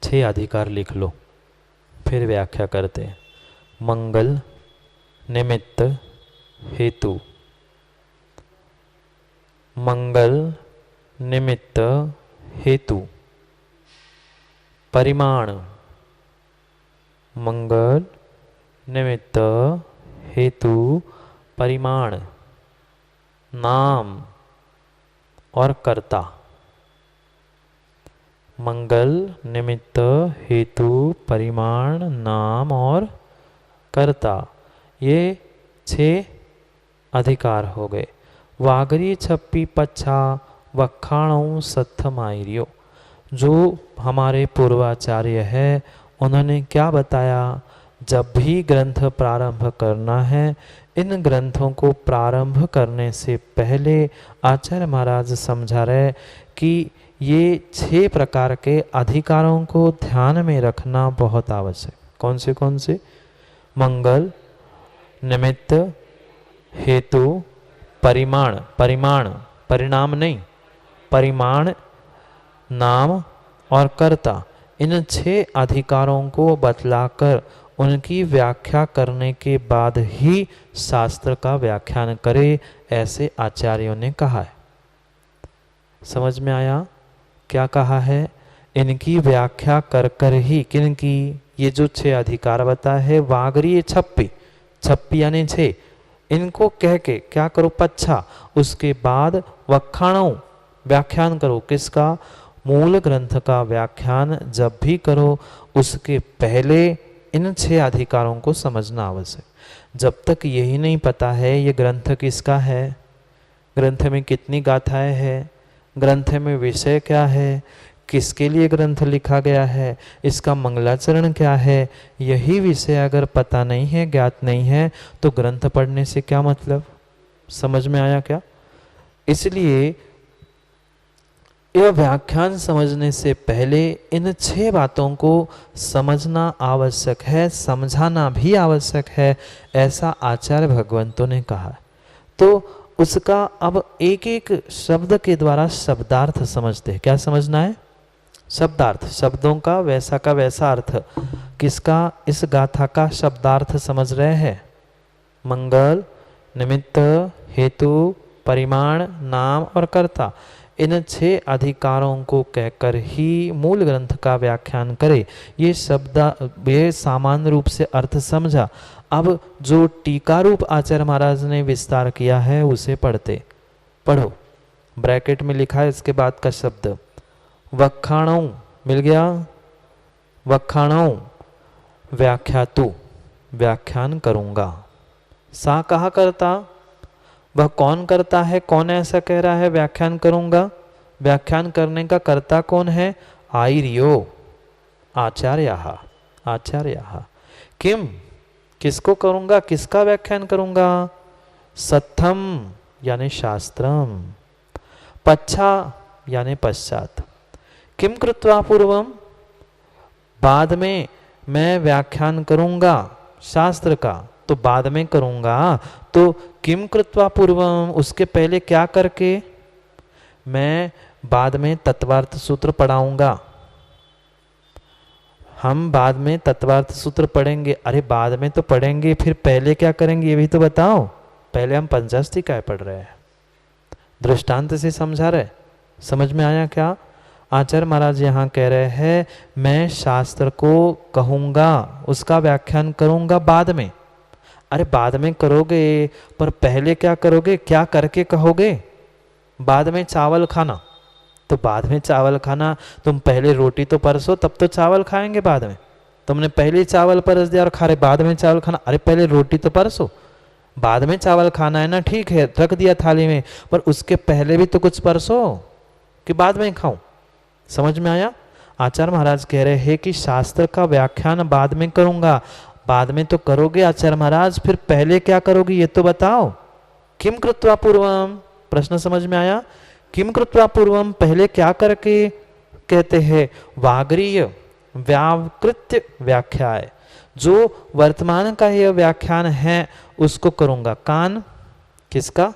छह अधिकार लिख लो, फिर व्याख्या करते हैं। मंगल, निमित्त, हेतु। मंगल, निमित्त, हेतु। परिमाण। मंगल, निमित्त, हेतु, परिमाण। नाम और कर्ता। मंगल, निमित्त, हेतु, परिमाण, नाम और कर्ता, ये 6 अधिकार हो गए। वागरी छप्पी पच्छा वक्खाणों सत्थमायिर्यो। जो हमारे पूर्वाचार्य है उन्होंने क्या बताया? जब भी ग्रंथ प्रारंभ करना है, इन ग्रंथों को प्रारंभ करने से पहले आचार्य महाराज समझा रहे कि ये 6 प्रकार के अधिकारों को ध्यान में रखना बहुत आवश्यक। कौन से? मंगल, निमित्त, हेतु, परिमाण, परिणाम नहीं, परिमाण, नाम और कर्ता। इन 6 अधिकारों को बतलाकर उनकी व्याख्या करने के बाद ही शास्त्र का व्याख्यान करे, ऐसे आचार्यों ने कहा है। समझ में आया क्या कहा है? इनकी व्याख्या कर कर ही, किनकी? ये जो 6 अधिकार बताया है, वागरी छप्पी यानी 6, इनको कह के क्या करो? पच्छा। उसके बाद वक्खाणों व्याख्यान करो। किसका? मूल ग्रंथ का व्याख्यान जब भी करो उसके पहले इन 6 अधिकारों को समझना आवश्यक। जब तक यही नहीं पता है ये ग्रंथ किसका है, ग्रंथ में कितनी गाथाएं हैं, ग्रंथ में विषय क्या है, किसके लिए ग्रंथ लिखा गया है, इसका मंगलाचरण क्या है, यही विषय अगर पता नहीं है, ज्ञात नहीं है, तो ग्रंथ पढ़ने से क्या मतलब। समझ में आया क्या? इसलिए यह व्याख्यान समझने से पहले इन 6 बातों को समझना आवश्यक है, समझाना भी आवश्यक है, ऐसा आचार्य भगवंतों ने कहा। तो उसका अब एक एक शब्द के द्वारा शब्दार्थ समझते हैं। क्या समझना है? शब्दार्थ, शब्दों का वैसा अर्थ। किसका? इस गाथा का शब्दार्थ समझ रहे हैं। मंगल, निमित्त, हेतु, परिमाण, नाम और कर्ता, इन 6 अधिकारों को कहकर ही मूल ग्रंथ का व्याख्यान करे। ये सामान्य रूप से अर्थ समझा। अब जो टीका रूप आचार्य महाराज ने विस्तार किया है उसे पढ़ो। ब्रैकेट में लिखा है इसके बाद का शब्द वखाणों, मिल गया? वखाणों व्याख्यातु, व्याख्यान करूंगा। सा कहा करता, वह कौन करता है? कौन ऐसा कह रहा है व्याख्यान करूंगा? व्याख्यान करने का कर्ता कौन है? आर्यो, आचार्यः, आचार्यः। किम, किसको करूंगा, किसका व्याख्यान करूंगा? सत्थम यानी शास्त्रम, पच्छा यानी पश्चात। किम कृत्वा पूर्वम, बाद में मैं व्याख्यान करूंगा शास्त्र का, तो बाद में करूंगा। तो किम कृत्वा पूर्वम, उसके पहले क्या करके? मैं बाद में तत्वार्थ सूत्र पढ़ाऊंगा। हम बाद में तत्वार्थ सूत्र पढ़ेंगे। अरे बाद में तो पढ़ेंगे, फिर पहले क्या करेंगे ये भी तो बताओ। पहले हम पंचाष्टिकाएं पढ़ रहे हैं, दृष्टांत से समझा रहे। समझ में आया क्या? आचार्य महाराज यहाँ कह रहे हैं मैं शास्त्र को कहूँगा, उसका व्याख्यान करूँगा बाद में। अरे बाद में करोगे, पर पहले क्या करोगे? क्या करके कहोगे? बाद में चावल खाना, तो बाद में चावल खाना, तुम पहले रोटी तो परसो तब तो चावल खाएंगे बाद में। तुमने पहले चावल परस दिया और खा रहे बाद में चावल खाना। अरे पहले रोटी तो परसो, बाद में चावल खाना है ना, ठीक है रख दिया थाली में, पर उसके पहले भी तो कुछ परसो कि बाद में खाऊं। समझ में आया? आचार्य महाराज कह रहे हैं कि शास्त्र का व्याख्यान बाद में करूंगा। बाद में तो करोगे आचार्य महाराज, फिर पहले क्या करोगे ये तो बताओ। किम कृत्वा पूर्वम, प्रश्न समझ में आया? किम कृत्वा पूर्वम, पहले क्या करके कहते हैं? वागरीय व्यावकृत्य व्याख्याय, जो वर्तमान का यह व्याख्यान है उसको करूंगा। कान, किसका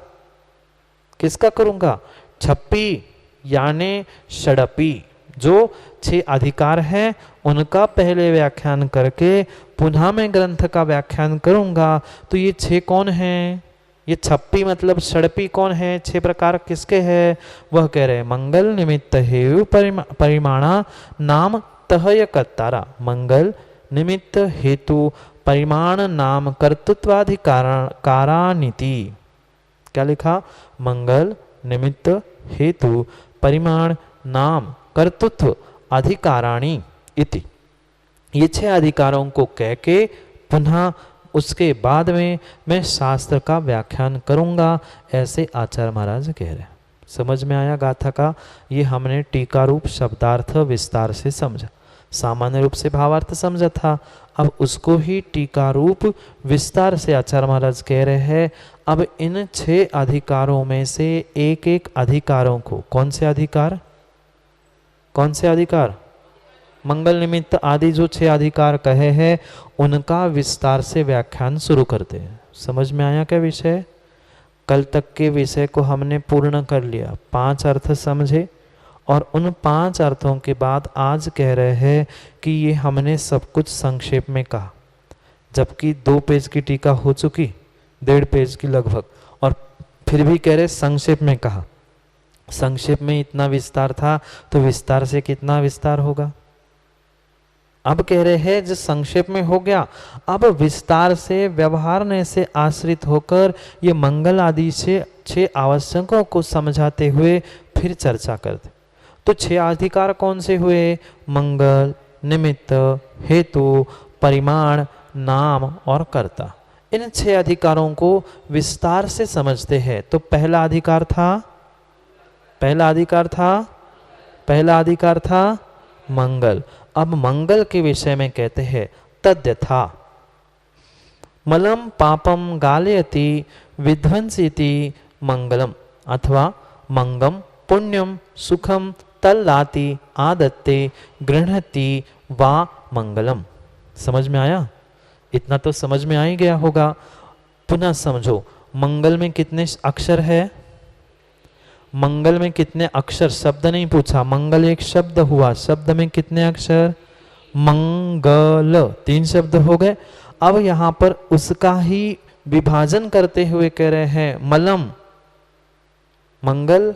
किसका करूंगा? छप्पी यानी षडपी, जो 6 अधिकार हैं उनका पहले व्याख्यान करके पुनः मैं ग्रंथ का व्याख्यान करूंगा। तो ये 6 कौन हैं? ये छप्पी मतलब षडपी कौन है? 6 प्रकार किसके हैं? वह कह रहे हैं मंगल, निमित्त, हेतु, परिमाणा, नाम, तहय, कर्तारा। मंगल, निमित्त, हेतु, परिमाण, नाम, कर्तृत्वाधिकारानिति। क्या लिखा? मंगल, निमित्त, हेतु, परिमाण, नाम, कर्तृत्व, अधिकाराणि इति। ये 6 अधिकारों को कह के पुनः उसके बाद में मैं शास्त्र का व्याख्यान करूंगा, ऐसे आचार्य महाराज कह रहे हैं। समझ में आया गाथा का? ये हमने टीका रूप शब्दार्थ विस्तार से समझा, सामान्य रूप से भावार्थ समझा था। अब उसको ही टीका रूप विस्तार से आचार्य महाराज कह रहे हैं। अब इन 6 अधिकारों में से एक एक अधिकारों को, कौन से अधिकार? कौन से अधिकार? मंगल, निमित्त आदि जो 6 अधिकार कहे हैं उनका विस्तार से व्याख्यान शुरू करते हैं। समझ में आया क्या विषय? कल तक के विषय को हमने पूर्ण कर लिया, 5 अर्थ समझे, और उन 5 अर्थों के बाद आज कह रहे हैं कि ये हमने सब कुछ संक्षेप में कहा, जबकि 2 पेज की टीका हो चुकी, 1.5 पेज की लगभग, और फिर भी कह रहे संक्षेप में कहा। संक्षेप में इतना विस्तार था तो विस्तार से कितना विस्तार होगा? अब कह रहे हैं जो संक्षेप में हो गया, अब विस्तार से व्यवहारने से आश्रित होकर ये मंगल आदि से 6 आवश्यकों को समझाते हुए फिर चर्चा करते। तो 6 अधिकार कौन से हुए? मंगल, निमित्त, हेतु, परिमाण, नाम और कर्ता। इन 6 अधिकारों को विस्तार से समझते हैं। तो पहला अधिकार था मंगल। अब मंगल के विषय में कहते हैं तद्यथा मलम पापम गालयति विध्वंसिति मंगलम, अथवा मंगम पुण्यम सुखम तल्लाति आदत्ते गृह्णति वा मंगलम। समझ में आया? इतना तो समझ में आ ही गया होगा। पुनः समझो, मंगल में कितने अक्षर है? मंगल में कितने अक्षर? शब्द नहीं पूछा, मंगल एक शब्द हुआ। शब्द में कितने अक्षर? मंगल, 3 शब्द हो गए। अब यहां पर उसका ही विभाजन करते हुए कह रहे हैं मलम मंगल,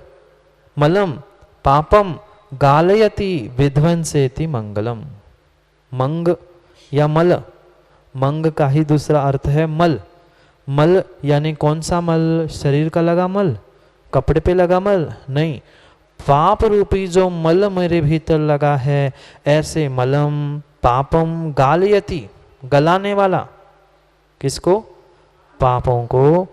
मलम पापम गालयति विध्वंसेति मंगलम। मंग या मल, मंग का ही दूसरा अर्थ है मल। मल यानी कौन सा मल? शरीर का लगा मल, कपड़े पे लगा मल नहीं, पाप रूपी जो मल मेरे भीतर लगा है, ऐसे मलम पापम गालयति, गलाने वाला। किसको? पापों को,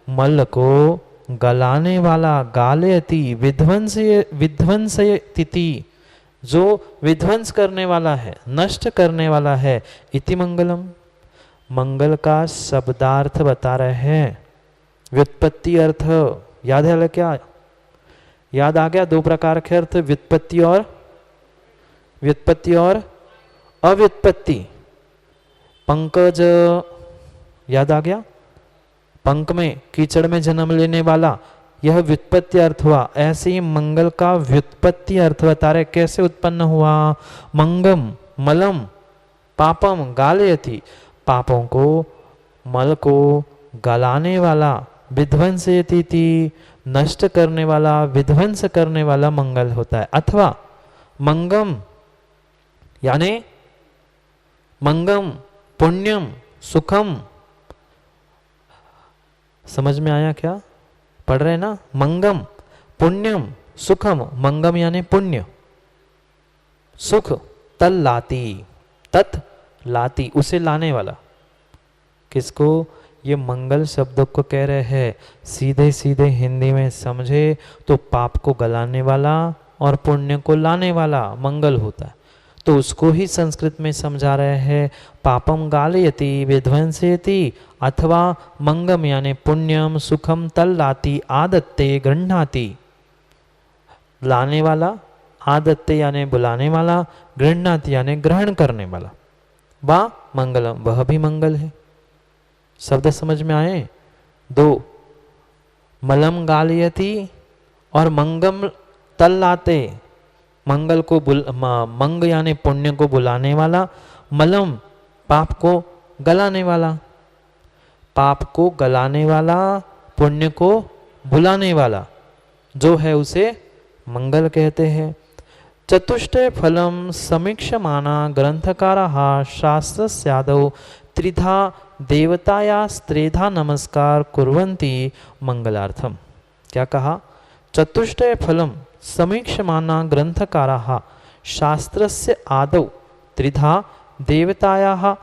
मल को गलाने वाला। गालयति विध्वंसयति, जो विध्वंस करने वाला है, नष्ट करने वाला है। इति मंगलम, मंगल का शब्दार्थ बता रहे हैं। व्युत्पत्ति अर्थ याद है क्या? याद आ गया? 2 प्रकार के अर्थ, व्युत्पत्ति और अव्युत्पत्ति। पंकज याद आ गया? पंक में, कीचड़ में जन्म लेने वाला, यह व्युत्पत्ति अर्थ हुआ। ऐसे ही मंगल का व्युत्पत्ति अर्थ बता रहे, कैसे उत्पन्न हुआ? मंगम मलम पापम गालयति, पापों को, मल को गलाने वाला। विध्वंसयति, नष्ट करने वाला, विध्वंस करने वाला मंगल होता है। अथवा मंगम यानी मंगम पुण्यम सुखम। समझ में आया क्या? पढ़ रहे ना? मंगम पुण्यम सुखम, मंगम यानी पुण्य, सुख तल लाती, तत् लाती उसे लाने वाला। किसको? ये मंगल शब्द को कह रहे हैं। सीधे सीधे हिंदी में समझे तो पाप को गलाने वाला और पुण्य को लाने वाला मंगल होता है। तो उसको ही संस्कृत में समझा रहे हैं, पापम गालयति विध्वंसयति, अथवा मंगम यानी पुण्यम सुखम तल्लाति आदत्ते गृह्णाति, लाने वाला, आदत्ते यानी बुलाने वाला, गृह्णाति यानी ग्रहण करने वाला। वा मंगलम, वह भी मंगल है। शब्द समझ में आए? 2, मलम गालयति और मंगम तल्लाते। मंगल को मंग यानी पुण्य को बुलाने वाला, मलम पाप को गलाने वाला। पाप को गलाने वाला, पुण्य को बुलाने वाला जो है उसे मंगल कहते हैं। चतुष्टय फलम समीक्षमाना ग्रंथकाराः शास्त्रस्यादौ त्रिधा देवतायास्त्रेधा नमस्कार कुर्वन्ति मंगलार्थम। क्या कहा? चतुष्टय फलम समीक्षमाना ग्रंथकाराः शास्त्रस्य आदौ त्रिधा देवतायाः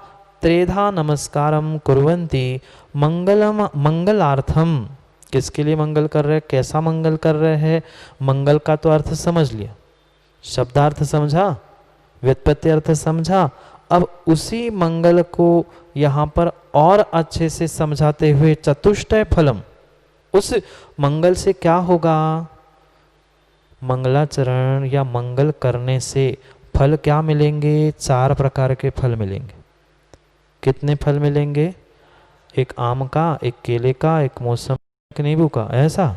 त्रेधा नमस्कारम कुर्वन्ति मंगलम मंगलार्थम। किसके लिए मंगल कर रहे हैं? कैसा मंगल कर रहे हैं? मंगल का तो अर्थ समझ लिया, शब्दार्थ समझा, व्युत्पत्ति अर्थ समझा। अब उसी मंगल को यहाँ पर और अच्छे से समझाते हुए चतुष्टय फलम, उस मंगल से क्या होगा? मंगलाचरण या मंगल करने से फल क्या मिलेंगे? 4 प्रकार के फल मिलेंगे। कितने फल मिलेंगे? एक आम का, एक केले का, एक मौसम, एक नींबू का। ऐसा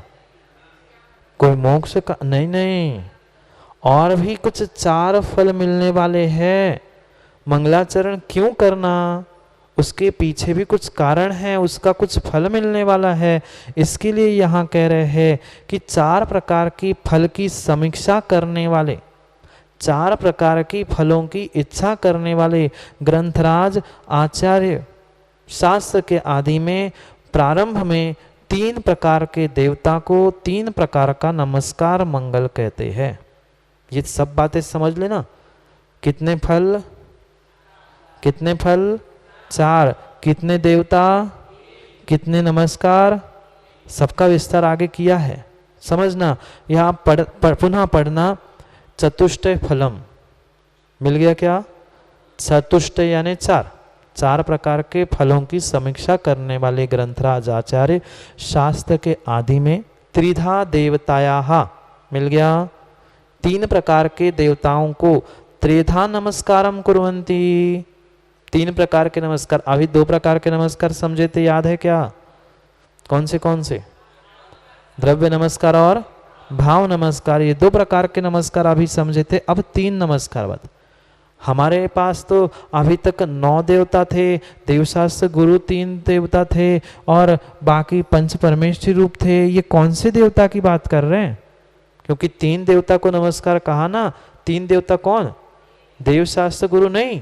कोई मोक्ष का नहीं, और भी कुछ 4 फल मिलने वाले हैं। मंगलाचरण क्यों करना? उसके पीछे भी कुछ कारण है, उसका कुछ फल मिलने वाला है। इसके लिए यहाँ कह रहे हैं कि 4 प्रकार की फल की समीक्षा करने वाले, 4 प्रकार की फलों की इच्छा करने वाले ग्रंथराज आचार्य शास्त्र के आदि में प्रारंभ में 3 प्रकार के देवता को 3 प्रकार का नमस्कार मंगल कहते हैं। ये सब बातें समझ लेना। कितने फल? 4। कितने देवता, कितने नमस्कार, सबका विस्तार आगे किया है। समझना, यहाँ पुनः पढ़ना। चतुष्टय फलम मिल गया क्या? चतुष्टय यानी चार प्रकार के फलों की समीक्षा करने वाले ग्रंथराज आचार्य शास्त्र के आदि में त्रिधा देवताया मिल गया। 3 प्रकार के देवताओं को त्रिधा नमस्कारम कुर्वन्ति। 3 प्रकार के नमस्कार। अभी 2 प्रकार के नमस्कार समझे थे, याद है क्या? कौन से? द्रव्य नमस्कार और भाव नमस्कार। ये 2 प्रकार के नमस्कार अभी समझे थे। अब 3 नमस्कार बात। हमारे पास तो अभी तक 9 देवता थे, देवशास्त्र गुरु 3 देवता थे और बाकी पंच परमेश्वरी रूप थे। ये कौन से देवता की बात कर रहे हैं? क्योंकि 3 देवता को नमस्कार कहा ना। 3 देवता कौन? देवशास्त्र गुरु नहीं,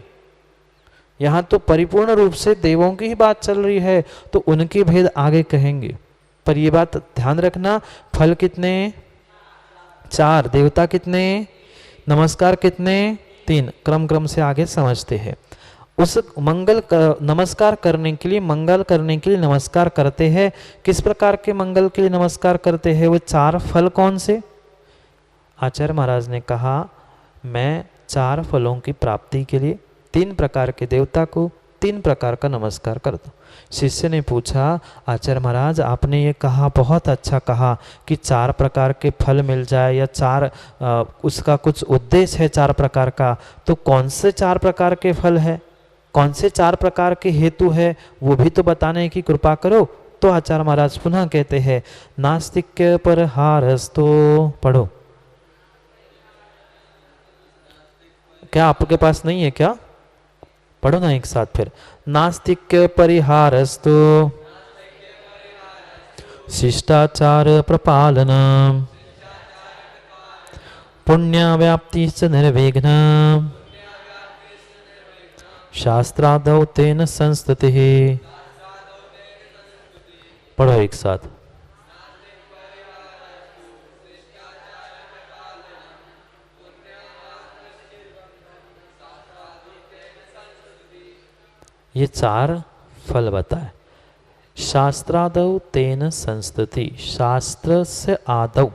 यहाँ तो परिपूर्ण रूप से देवों की ही बात चल रही है, तो उनके भेद आगे कहेंगे। पर ये बात ध्यान रखना, फल कितने? 4, देवता कितने? नमस्कार कितने? 3। क्रम से आगे समझते हैं। उस नमस्कार करने के लिए, मंगल करने के लिए नमस्कार करते हैं। किस प्रकार के मंगल के लिए नमस्कार करते हैं? वो 4 फल कौन से? आचार्य महाराज ने कहा, मैं 4 फलों की प्राप्ति के लिए 3 प्रकार के देवता को 3 प्रकार का नमस्कार करता हूँ। शिष्य ने पूछा, आचार्य महाराज आपने ये कहा, बहुत अच्छा कहा कि 4 प्रकार के फल मिल जाए या 4 उसका कुछ उद्देश्य है 4 प्रकार का, तो कौन से 4 प्रकार के फल है, कौन से 4 प्रकार के हेतु है, वो भी तो बताने की कृपा करो। तो आचार्य महाराज पुनः कहते हैं, नास्तिक्य पर हारस्तो। पढ़ो। क्या आपके पास नहीं है क्या? पढ़ो ना एक साथ फिर। नास्तिक्य परिहारस्तु शिष्टाचार प्रपालन पुण्य व्याप्ति निर्विघ्न शास्त्रादौ तेन संस्तुतिः। पढ़ो एक साथ। ये 4 फल बताए। शास्त्रादौ तेन संस्तुति, शास्त्र से आदौ,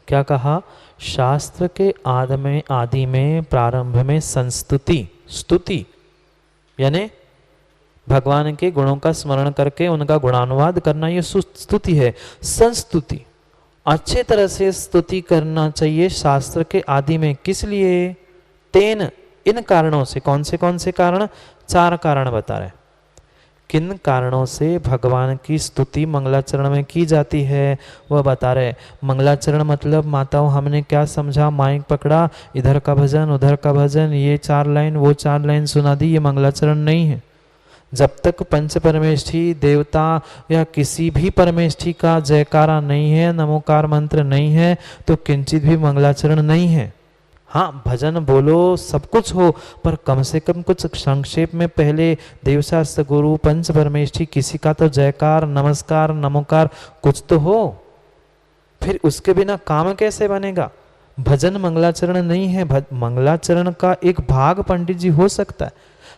क्या कहा? शास्त्र के आदि में प्रारंभ में संस्तुति, स्तुति यानी भगवान के गुणों का स्मरण करके उनका गुणानुवाद करना, ये स्तुति है। संस्तुति, अच्छे तरह से स्तुति करना चाहिए शास्त्र के आदि में। किस लिए? तेन, इन कारणों से। कौन से कारण? 4 कारण बता रहे। किन कारणों से भगवान की स्तुति मंगलाचरण में की जाती है वह बता रहे। मंगलाचरण मतलब माताओं हमने क्या समझा? माइक पकड़ा, इधर का भजन उधर का भजन, ये 4 लाइन वो 4 लाइन सुना दी, ये मंगलाचरण नहीं है। जब तक पंच परमेष्ठी देवता या किसी भी परमेष्ठी का जयकारा नहीं है, नमोकार मंत्र नहीं है, तो किंचित भी मंगलाचरण नहीं है। हाँ, भजन बोलो, सब कुछ हो, पर कम से कम कुछ संक्षेप में पहले देवशास्त्र गुरु पंच परमेष्ठी किसी का तो जयकार, नमस्कार, नमोकार कुछ तो हो। फिर उसके बिना काम कैसे बनेगा? भजन मंगलाचरण नहीं है। मंगलाचरण का एक भाग पंडित जी हो सकता है।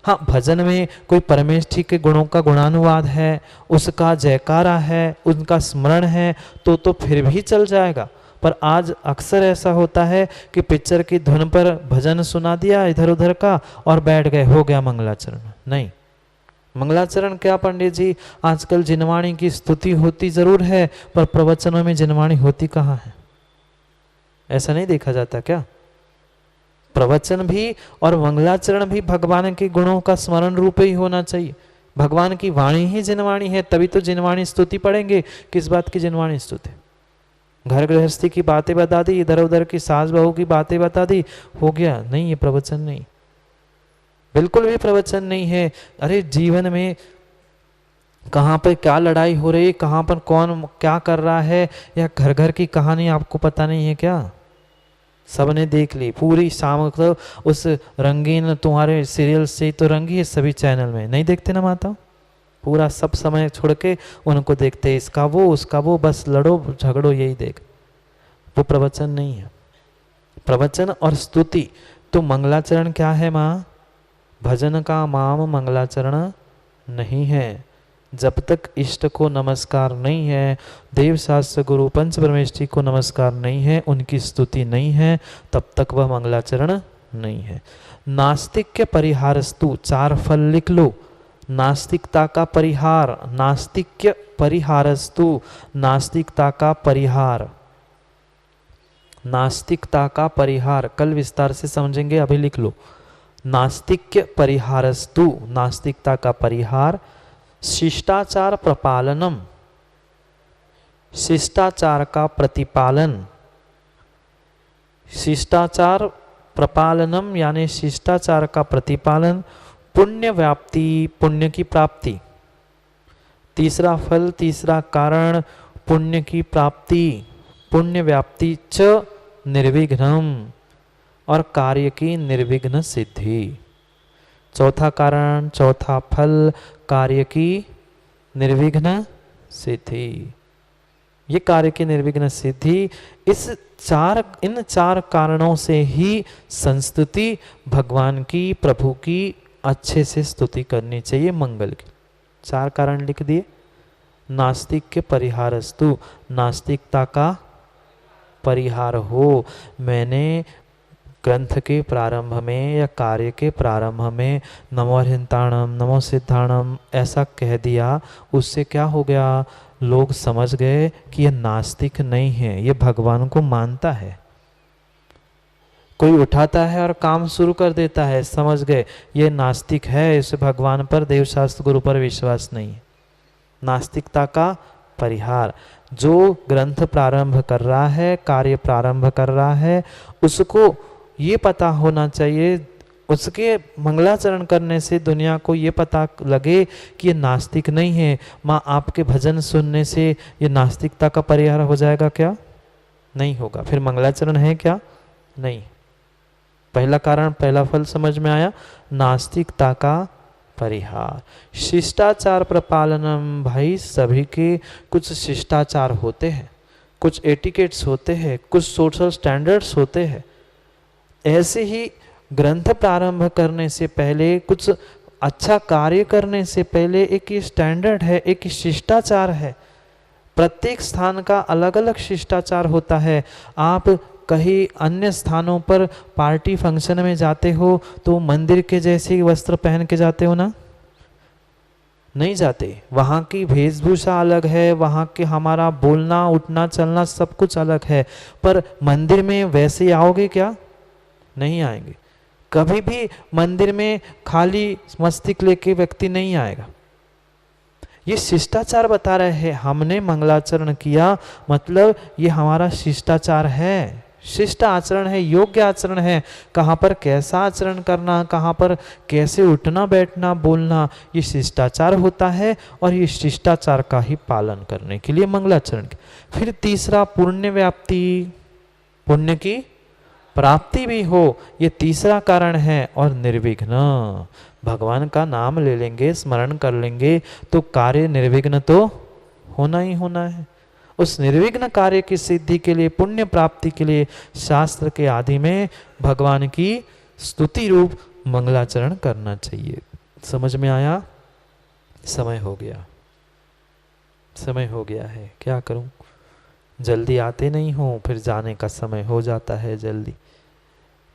हाँ, भजन में कोई परमेष्ठी के गुणों का गुणानुवाद है, उसका जयकारा है, उनका स्मरण है, तो फिर भी चल जाएगा। पर आज अक्सर ऐसा होता है कि पिक्चर की धुन पर भजन सुना दिया इधर उधर का और बैठ गए, हो गया मंगलाचरण। नहीं, मंगलाचरण क्या पंडित जी? आजकल जिनवाणी की स्तुति होती जरूर है, पर प्रवचनों में जिनवाणी होती कहाँ है? ऐसा नहीं देखा जाता क्या? प्रवचन भी और मंगलाचरण भी भगवान के गुणों का स्मरण रूप ही होना चाहिए। भगवान की वाणी ही जिनवाणी है, तभी तो जिनवाणी स्तुति पढ़ेंगे। किस बात की जिनवाणी स्तुति? घर गृहस्थी की बातें बता दी, इधर उधर की सास बहू की बातें बता दी, हो गया? नहीं, ये प्रवचन नहीं, बिल्कुल भी प्रवचन नहीं है। अरे जीवन में कहाँ पर क्या लड़ाई हो रही, कहाँ पर कौन क्या कर रहा है, या घर घर की कहानी आपको पता नहीं है क्या? सबने देख ली पूरी शाम तो उस रंगीन तुम्हारे सीरियल से तो रंगी है सभी चैनल में, नहीं देखते ना माता? पूरा सब समय छोड़ के उनको देखते, इसका वो उसका वो, बस लड़ो झगड़ो यही देख। वो प्रवचन नहीं है। प्रवचन और स्तुति तो मंगलाचरण क्या है माँ? भजन का माम मंगलाचरण नहीं है। जब तक इष्ट को नमस्कार नहीं है, देव शास्त्र गुरु पंच परमेष्ठी को नमस्कार नहीं है, उनकी स्तुति नहीं है, तब तक वह मंगलाचरण नहीं है। नास्तिक्य परिहारस्तु, 4 फल लिख लो। नास्तिकता का परिहार, नास्तिक्य परिहारस्तु, नास्तिकता का परिहार, नास्तिकता का परिहार, कल विस्तार से समझेंगे, अभी लिख लो। नास्तिक्य परिहारस्तु, नास्तिकता का परिहार। शिष्टाचार प्रपालनम, शिष्टाचार का प्रतिपालन। शिष्टाचार प्रपालनम यानी शिष्टाचार का प्रतिपालन। पुण्य व्याप्ति, पुण्य की प्राप्ति। तीसरा फल, तीसरा कारण पुण्य की प्राप्ति। पुण्य व्याप्ति च निर्विघ्नम, और कार्य की निर्विघ्न सिद्धि। चौथा कारण, चौथा फल, कार्य की निर्विघ्न सिद्धि। ये कार्य की निर्विघ्न सिद्धि, इन 4 कारणों से ही संस्तुति भगवान की, प्रभु की अच्छे से स्तुति करनी चाहिए मंगल की। 4 कारण लिख दिए। नास्तिक्य परिहारस्तु, नास्तिकता का परिहार हो। मैंने ग्रंथ के प्रारंभ में या कार्य के प्रारंभ में नमो अरिहंताणम, नमो सिद्धाणम ऐसा कह दिया, उससे क्या हो गया? लोग समझ गए कि यह नास्तिक नहीं है, ये भगवान को मानता है। कोई उठाता है और काम शुरू कर देता है, समझ गए ये नास्तिक है, इसे भगवान पर, देव शास्त्र गुरु पर विश्वास नहीं है। नास्तिकता का परिहार। जो ग्रंथ प्रारंभ कर रहा है, कार्य प्रारंभ कर रहा है, उसको ये पता होना चाहिए, उसके मंगलाचरण करने से दुनिया को ये पता लगे कि ये नास्तिक नहीं है। माँ आपके भजन सुनने से ये नास्तिकता का परिहार हो जाएगा क्या? नहीं होगा। फिर मंगलाचरण है क्या? नहीं। पहला कारण, पहला फल समझ में आया, नास्तिकता का परिहार। शिष्टाचार प्रपालनम, भाई सभी के कुछ शिष्टाचार होते हैं, कुछ एटिकेट्स होते हैं, कुछ सोशल स्टैंडर्ड्स होते हैं। ऐसे ही ग्रंथ प्रारंभ करने से पहले, कुछ अच्छा कार्य करने से पहले एक स्टैंडर्ड है, एक शिष्टाचार है। प्रत्येक स्थान का अलग अलग शिष्टाचार होता है। आप कहीं अन्य स्थानों पर पार्टी फंक्शन में जाते हो तो मंदिर के जैसे वस्त्र पहन के जाते हो ना? नहीं जाते। वहाँ की वेशभूषा अलग है, वहाँ के हमारा बोलना उठना चलना सब कुछ अलग है। पर मंदिर में वैसे आओगे क्या? नहीं आएंगे। कभी भी मंदिर में खाली मस्तिष्क लेके व्यक्ति नहीं आएगा। ये शिष्टाचार बता रहे हैं। हमने मंगलाचरण किया मतलब ये हमारा शिष्टाचार है, शिष्ट आचरण है, योग्य आचरण है। कहाँ पर कैसा आचरण करना, कहाँ पर कैसे उठना बैठना बोलना, ये शिष्टाचार होता है। और ये शिष्टाचार का ही पालन करने के लिए मंगलाचरण। फिर तीसरा पुण्य व्याप्ति, पुण्य की प्राप्ति भी हो, ये तीसरा कारण है। और निर्विघ्न, भगवान का नाम ले लेंगे, स्मरण कर लेंगे तो कार्य निर्विघ्न तो होना ही होना है। उस निर्विघ्न कार्य की सिद्धि के लिए, पुण्य प्राप्ति के लिए शास्त्र के आदि में भगवान की स्तुति रूप मंगलाचरण करना चाहिए। समझ में आया? समय हो गया, समय हो गया है, क्या करूं? जल्दी आते नहीं हो, फिर जाने का समय हो जाता है जल्दी।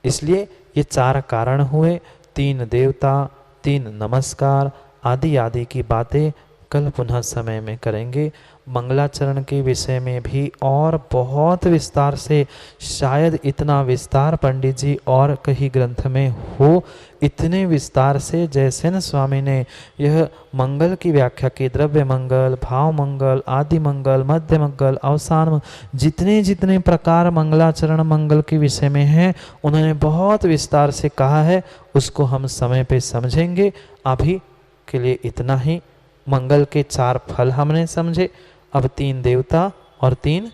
इसलिए ये 4 कारण हुए, 3 देवता, 3 नमस्कार आदि आदि की बातें कल पुनः समय में करेंगे। मंगलाचरण के विषय में भी और बहुत विस्तार से, शायद इतना विस्तार पंडित जी और कहीं ग्रंथ में हो, इतने विस्तार से जयसेन स्वामी ने यह मंगल की व्याख्या की। द्रव्य मंगल, भाव मंगल, आदि मंगल, मध्य मंगल, अवसान, जितने जितने प्रकार मंगलाचरण मंगल के विषय में हैं उन्होंने बहुत विस्तार से कहा है। उसको हम समय पे समझेंगे। अभी के लिए इतना ही। मंगल के 4 फल हमने समझे। अब 3 देवता और 3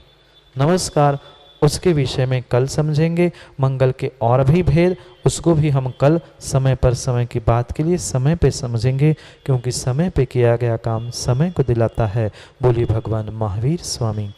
नमस्कार, उसके विषय में कल समझेंगे। मंगल के और भी भेद, उसको भी हम कल समय पर, समय की बात के लिए समय पे समझेंगे, क्योंकि समय पे किया गया काम समय को दिलाता है। बोली भगवान महावीर स्वामी की।